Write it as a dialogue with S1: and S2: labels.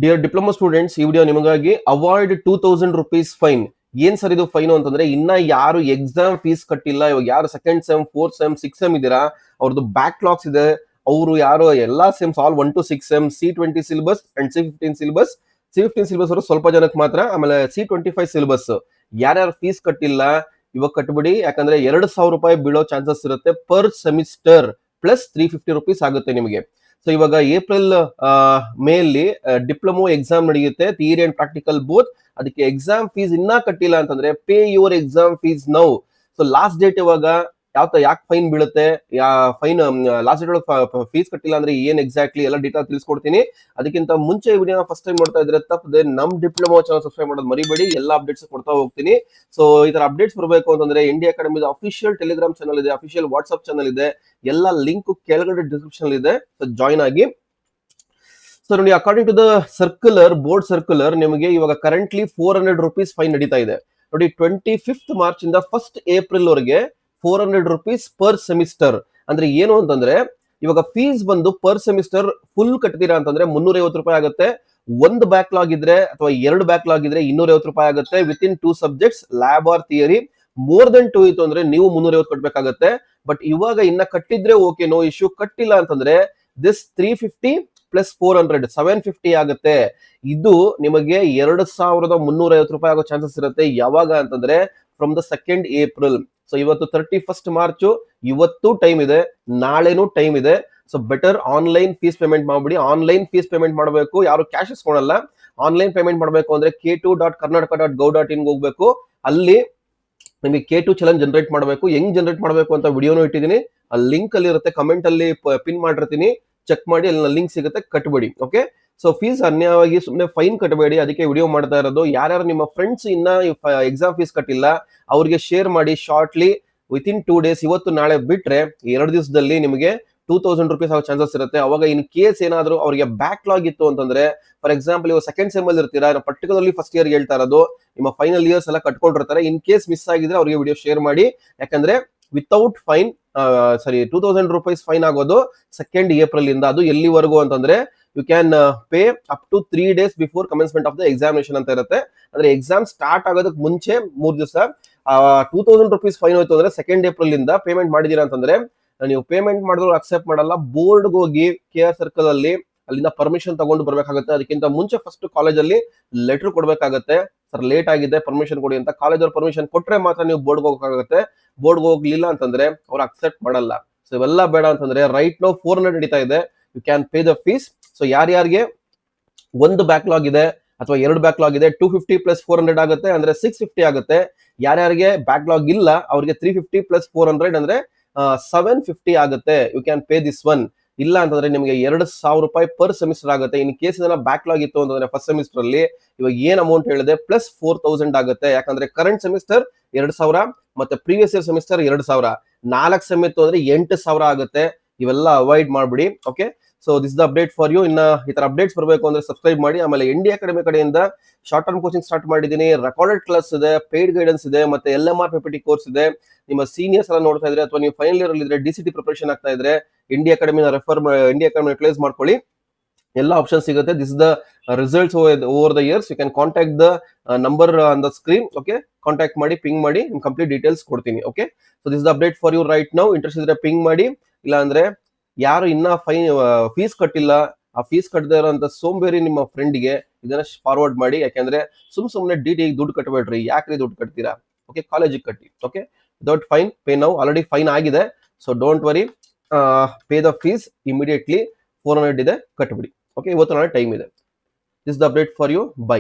S1: Dear diploma students, ಈ video ನಿಮಗಾಗಿ avoid 2000 rupees fine. ಏನ್ ಸರ್ ಇದು ಫೈನ್ ಅಂತಂದ್ರೆ, ಇನ್ನ ಯಾರು ಎಕ್ಸಾಮ್ ಫೀಸ್ ಕಟ್ಟಿಲ್ಲ, ಇವಾಗ ಯಾರು second sem, fourth sem, six sem ಇದೀರಾ, ಅವ್ರದ್ದು ಬ್ಯಾಕ್ಲಾಗ್ಸ್ ಇದೆ. ಅವರು ಯಾರು ಎಲ್ಲಾ sems all 1 to 6 sem C20 syllabus and C15 syllabus. C15 syllabus ಅವರು ಸ್ವಲ್ಪ ಜನಕ್ಕೆ ಮಾತ್ರ. ಆಮೇಲೆ C25 ಸಿಲೆಬಸ್ ಯಾರ್ಯಾರು ಫೀಸ್ ಕಟ್ಟಿಲ್ಲ ಇವಾಗ ಕಟ್ಬಿಡಿ, ಯಾಕಂದ್ರೆ 2,000 ರೂಪಾಯಿ ಬೀಳೋ ಚಾನ್ಸಸ್ ಇರುತ್ತೆ ಪರ್ ಸೆಮಿಸ್ಟರ್, ಪ್ಲಸ್ 350 ರುಪೀಸ್ ಆಗುತ್ತೆ ನಿಮಗೆ. ಸೊ ಇವಾಗ ಏಪ್ರಿಲ್ ಮೇ ಅಲ್ಲಿ ಡಿಪ್ಲೊಮೊ ಎಕ್ಸಾಮ್ ನಡೆಯುತ್ತೆ, ಥಿಯರಿ ಅಂಡ್ ಪ್ರಾಕ್ಟಿಕಲ್ ಬೋತ್. ಅದಕ್ಕೆ ಎಕ್ಸಾಮ್ ಫೀಸ್ ಇನ್ನ ಕಟ್ಟಿಲ್ಲ ಅಂತಂದ್ರೆ pay your exam fees now. So last date ಇವಾಗ ಯಾಕೆ ಫೈನ್ ಬೀಳುತ್ತೆ, ಫೈನ್ ಲಾಸ್ಟ್ ಡೇಟ್ ಒಳಗೆ ಫೀಸ್ ಕಟ್ಟಿಲ್ಲ ಅಂದ್ರೆ ಏನ್ ಎಕ್ಸಾಕ್ಟ್ಲಿ ಎಲ್ಲ ಡೀಟೇಲ್ ತಿಳಿಸ್ಕೊಡ್ತೀನಿ. ಅದಕ್ಕಿಂತ ಮುಂಚೆ ಈ ವಿಡಿಯೋ ಫಸ್ಟ್ ಟೈಮ್ ಮಾಡ್ತಾ ಇದ್ರೆ ತಪ್ಪದೆ ನಮ್ ಡಿಪ್ಲೊಮೊ ಚಾನಲ್ ಸಬ್ಸ್ಕ್ರೈಬ್ ಮಾಡೋದು ಮರಿಬೇಡಿ. ಎಲ್ಲ ಅಪ್ಡೇಟ್ಸ್ ಕೊಡ್ತಾ ಹೋಗ್ತೀನಿ. ಸೊ ಈ ತರ ಅಪ್ಡೇಟ್ಸ್ ಬರಬೇಕು ಅಂತಂದ್ರೆ India Academy official telegram channel ಇದೆ, ಅಫಿಷಿಯಲ್ ವಾಟ್ಸ್ಆಪ್ ಚಾನಲ್ ಇದೆ, ಎಲ್ಲ ಲಿಂಕ್ ಕೆಳಗಡೆ ಡಿಸ್ಕ್ರಿಪ್ಷನ್ ಇದೆ. ಸೊ ಜಾಯ್ನ್ ಆಗಿ. ಸೊ ನೋಡಿ, according to the circular, board circular, ನಿಮಗೆ ಇವಾಗ ಕರೆಂಟ್ಲಿ 400 ರುಪೀಸ್ ಫೈನ್ ನಡೀತಾ ಇದೆ. ನೋಡಿ, 25th ಮಾರ್ಚ್ ಇಂದ 1st ಏಪ್ರಿಲ್ ವರೆಗೆ 400 ರುಪೀಸ್ ಪರ್ ಸೆಮಿಸ್ಟರ್. ಅಂದ್ರೆ ಏನು ಅಂತಂದ್ರೆ, ಇವಾಗ ಫೀಸ್ ಬಂದು ಪರ್ ಸೆಮಿಸ್ಟರ್ ಫುಲ್ ಕಟ್ತೀರಾ ಅಂತಂದ್ರೆ 350 ರೂಪಾಯಿ ಆಗುತ್ತೆ. ಒಂದು ಬ್ಯಾಕ್ಲಾಗ್ ಇದ್ರೆ ಅಥವಾ 2 ಬ್ಯಾಕ್ಲಾಗ್ ಇದ್ರೆ 250 ರೂಪಾಯಿ ಆಗುತ್ತೆ within 2 subjects, lab or theory. More than 2 ಇತ್ತು ಅಂದ್ರೆ ನೀವು 350 ಕಟ್ಬೇಕಾಗತ್ತೆ. ಬಟ್ ಇವಾಗ ಇನ್ನ ಕಟ್ಟಿದ್ರೆ ಓಕೆ, ನೋ ಇಶ್ಯೂ. ಕಟ್ಟಿಲ್ಲ ಅಂತಂದ್ರೆ ದಿಸ್ 350 ಪ್ಲಸ್ 400 750 ಆಗುತ್ತೆ. ಇದು ನಿಮಗೆ 2,350 ರೂಪಾಯಿ ಆಗೋ ಚಾನ್ಸಸ್ ಇರುತ್ತೆ. ಯಾವಾಗ ಅಂತಂದ್ರೆ from the 2nd April. So ಇವತ್ತು 31st ಮಾರ್ಚ್, ಇವತ್ತು ಟೈಮ್ ಇದೆ, ನಾಳೆನೂ ಟೈಮ್ ಇದೆ. So better online fees payment ಮಾಡ್ಬಿಡಿ. ಆನ್ಲೈನ್ ಫೀಸ್ ಪೇಮೆಂಟ್ ಮಾಡಬೇಕು, ಯಾರು ಕ್ಯಾಶ್ ಇಸ್ಕೊಳಲ್ಲ. ಆನ್ಲೈನ್ ಪೇಮೆಂಟ್ ಮಾಡಬೇಕು ಅಂದ್ರೆ k2.karnataka.gov.in ಹೋಗ್ಬೇಕು. ಅಲ್ಲಿ ನಿಮಗೆ K2 ಚಲನ್ ಜನರೇಟ್ ಮಾಡಬೇಕು. ಹೆಂಗ್ ಜನರೇಟ್ ಮಾಡಬೇಕು ಅಂತ ವಿಡಿಯೋನು ಇಟ್ಟಿದ್ದೀನಿ, ಆ ಲಿಂಕ್ ಅಲ್ಲಿ ಇರುತ್ತೆ, ಕಮೆಂಟ್ ಅಲ್ಲಿ ಪಿನ್ ಮಾಡಿರ್ತೀನಿ, ಚೆಕ್ ಮಾಡಿ, ಅಲ್ಲಿ ಲಿಂಕ್ ಸಿಗುತ್ತೆ, ಕಟ್ಬೇಡಿ. ಓಕೆ. ಸೊ ಫೀಸ್ ಅನ್ಯಾಯವಾಗಿ ಸುಮ್ಮನೆ ಫೈನ್ ಕಟ್ಟಬೇಡಿ, ಅದಕ್ಕೆ ವಿಡಿಯೋ ಮಾಡ್ತಾ ಇರೋದು. ಯಾರ್ಯಾರು ನಿಮ್ಮ ಫ್ರೆಂಡ್ಸ್ ಇನ್ನ ಎಕ್ಸಾಮ್ ಫೀಸ್ ಕಟ್ಟಿಲ್ಲ ಅವ್ರಿಗೆ ಶೇರ್ ಮಾಡಿ ಶಾರ್ಟ್ಲಿ, ವಿತ್ ಇನ್ 2 ಡೇಸ್, ಇವತ್ತು ನಾಳೆ ಬಿಟ್ರೆ 2 ದಿವಸದಲ್ಲಿ ನಿಮಗೆ 2000 ರುಪೀಸ್ ಆಗೋ ಚಾನ್ಸಸ್ ಇರುತ್ತೆ. ಅವಾಗ ಇನ್ ಕೇಸ್ ಏನಾದ್ರು ಅವರಿಗೆ ಬ್ಯಾಕ್ಲಾಗ್ ಇತ್ತು ಅಂತಂದ್ರೆ, ಫಾರ್ ಎಕ್ಸಾಂಪಲ್ ಇವಾಗ ಸೆಕೆಂಡ್ ಸೆಮ್ ಅಲ್ಲಿ ಇರ್ತೀರಾ, ಪರ್ಟಿಕ್ಯುಲರ್ಲಿ ಫಸ್ಟ್ ಇಯರ್ ಹೇಳ್ತಾ ಇರೋದು, ನಿಮ್ಮ ಫೈನಲ್ ಇಯರ್ಸ್ ಎಲ್ಲ ಕಟ್ಕೊಂಡಿರ್ತಾರೆ. ಇನ್ ಕೇಸ್ ಮಿಸ್ ಆಗಿದ್ರೆ ಅವ್ರಿಗೆ ವಿಡಿಯೋ ಶೇರ್ ಮಾಡಿ. ಯಾಕಂದ್ರೆ ವಿತೌಟ್ ಫೈನ್ 2000 ರುಪೀಸ್ ಫೈನ್ ಆಗೋದು 2nd ಏಪ್ರಿಲ್ ಇಂದ. ಅದು ಎಲ್ಲಿವರೆಗೂ ಅಂತಂದ್ರೆ, you can pay up to 3 days before commencement of the examination ಅಂತ ಇರುತ್ತೆ. ಅಂದ್ರೆ ಎಕ್ಸಾಮ್ ಸ್ಟಾರ್ಟ್ ಆಗೋದಕ್ಕೆ ಮುಂಚೆ 3 ದಿವಸ 2000 ರುಪೀಸ್ ಫೈನ್ ಹೋಯ್ತು ಅಂದ್ರೆ 2nd ಏಪ್ರಿಲ್ ಇಂದ ಪೇಮೆಂಟ್ ಮಾಡಿದೀರಾ ಅಂತಂದ್ರೆ, ನೀವು ಪೇಮೆಂಟ್ ಮಾಡಿದ್ರು ಅಕ್ಸೆಪ್ಟ್ ಮಾಡಲ್ಲ. ಬೋರ್ಡ್ಗೆ ಹೋಗಿ KR ಸರ್ಕಲ್ ಅಲ್ಲಿ ಅಲ್ಲಿಂದ ಪರ್ಮಿಷನ್ ತಗೊಂಡು ಬರ್ಬೇಕಾಗುತ್ತೆ. ಅದಕ್ಕಿಂತ ಮುಂಚೆ ಫಸ್ಟ್ ಕಾಲೇಜಲ್ಲಿ ಲೆಟರ್ ಕೊಡ್ಬೇಕಾಗತ್ತೆ, ಸರ್ ಲೇಟ್ ಆಗಿದೆ ಪರ್ಮಿಷನ್ ಕೊಡಿ ಅಂತ. ಕಾಲೇಜ್ ಅವ್ರು ಪರ್ಮಿಷನ್ ಕೊಟ್ರೆ ಮಾತ್ರ ನೀವು ಬೋರ್ಡ್ಗೆ ಹೋಗಕ್ಕಾಗತ್ತೆ. ಬೋರ್ಡ್ಗೆ ಹೋಗ್ಲಿಲ್ಲ ಅಂತಂದ್ರೆ ಅವ್ರು ಅಕ್ಸೆಪ್ಟ್ ಮಾಡಲ್ಲ. ಸೊ ಇವೆಲ್ಲ ಬೇಡ ಅಂತಂದ್ರೆ ರೈಟ್ ನೋ 400 ನಡೀತಾ ಇದೆ, you can pay the fees. So ಯಾರ್ಯಾರಿಗೆ ಒಂದು ಬ್ಯಾಕ್ಲಾಗ್ ಇದೆ ಅಥವಾ 2 ಬ್ಯಾಕ್ಲಾಗ್ ಇದೆ, 250 ಪ್ಲಸ್ 400 ಆಗುತ್ತೆ, ಅಂದ್ರೆ 650 ಆಗುತ್ತೆ. ಯಾರ್ಯಾರಿಗೆ ಬ್ಯಾಕ್ಲಾಗ್ ಇಲ್ಲ ಅವ್ರಿಗೆ 350 ಪ್ಲಸ್ 400 ಅಂದ್ರೆ 750 ಆಗುತ್ತೆ. You can pay this one. ಇಲ್ಲ ಅಂತಂದ್ರೆ ನಿಮಗೆ 2,000 ರೂಪಾಯಿ ಪರ್ ಸೆಮಿಸ್ಟರ್ ಆಗುತ್ತೆ. ಇನ್ ಕೇಸ್ ಇದನ್ನ ಬ್ಯಾಕ್ಲಾಗ್ ಇತ್ತು ಅಂತಂದ್ರೆ ಫಸ್ಟ್ ಸೆಮಿಸ್ಟರ್ ಅಲ್ಲಿ ಇವಾಗ ಏನ್ ಅಮೌಂಟ್ ಹೇಳಿದೆ ಪ್ಲಸ್ 4000 ಆಗುತ್ತೆ. ಯಾಕಂದ್ರೆ ಕರೆಂಟ್ ಸೆಮಿಸ್ಟರ್ 2,000 ಮತ್ತೆ ಪ್ರೀವಿಯಸ್ ಇಯರ್ ಸೆಮಿಸ್ಟರ್ 2,000, 4 ಸೆಮ್ ಇತ್ತು ಅಂದ್ರೆ 8,000 ಆಗುತ್ತೆ. ಇವೆಲ್ಲ ಅವಾಯ್ಡ್ ಮಾಡ್ಬಿಡಿ. Okay. So this the update for you. ಇನ್ನ ಈ ತರ ಅಪ್ಡೇಟ್ಸ್ ಬರಬೇಕು ಅಂದ್ರೆ ಸಬ್ಸ್ಕ್ರೈಬ್ ಮಾಡಿ. ಆಮೇಲೆ ಇಂಡಿಯಾ ಅಕಾಡೆಮಿ ಕಡೆಯಿಂದ ಶಾರ್ಟ್ ಟರ್ಮ್ ಕೋಚಿಂಗ್ ಸ್ಟಾರ್ಟ್ ಮಾಡಿದ್ದೀನಿ. ರೆಕಾರ್ಡೆಡ್ ಕ್ಲಾಸ್ ಇದೆ, ಪೇಯ್ಡ್ ಗೈಡೆನ್ಸ್ ಇದೆ, ಮತ್ತೆ LMR PPT ಕೋರ್ಸ್ ಇದೆ. ನಿಮ್ಮ ಸೀನಿಯರ್ಸ್ ಎಲ್ಲ ನೋಡ್ತಾ ಇದ್ರೆ ಅಥವಾ ನೀವು ಫೈನಲ್ ಇಯರ್ ಅಲ್ಲಿ ಇದ್ರೆ, DCT ಪ್ರಿಪರೇಷನ್ ಆಗ್ತಾ ಇದ್ರೆ, ಇಂಡಿಯಾ ಅಕಾಡೆಮಿನ ಇಂಡಿಯಾ ಅಕಾಡೆಮಿ ಯುಟಿಲೈಸ್ ಮಾಡ್ಕೊಳ್ಳಿ. ಎಲ್ಲ ಆಪ್ಷನ್ ಸಿಗುತ್ತೆ. This the results over the years. You can contact the number on the screen. Okay, contact ಮಾಡಿ, ಪಿಂಗ್ ಮಾಡಿ, ನಿಮ್ ಕಂಪ್ಲೀಟ್ ಡೀಟೇಲ್ಸ್ ಕೊಡ್ತೀನಿ. Okay. So this the update for you right now. Interest ಇದ್ರೆ ping ಮಾಡಿ. ಇಲ್ಲ ಅಂದ್ರೆ ಯಾರು ಇನ್ನ ಫೀಸ್ ಕಟ್ಟಿಲ್ಲ, ಆ ಫೀಸ್ ಕಟ್ಟದೇ ಇರೋಂತ ಸೋಂಬೇರಿ ನಿಮ್ಮ ಫ್ರೆಂಡ್ಗೆ ಇದನ್ನ ಫಾರ್ವರ್ಡ್ ಮಾಡಿ. ಯಾಕಂದ್ರೆ ಸುಮ್ನೆ DT ದುಡ್ಡು ಕಟ್ಟಬೇಡ್ರಿ. ಯಾಕ್ರಿ ದುಡ್ಡು ಕಟ್ತೀರಾ? ಓಕೆ, ಕಾಲೇಜಿಗೆ ಕಟ್ಟಿ. Okay, without fine, pay now. Already fine ಆಗಿದೆ. So don't worry, pay the fees immediately. 400 ಇದೆ, ಕಟ್ಬಿಡಿ. ಓಕೆ, ಇವತ್ತು ನಾಳೆ ಟೈಮ್ ಇದೆ. This the update for you. By.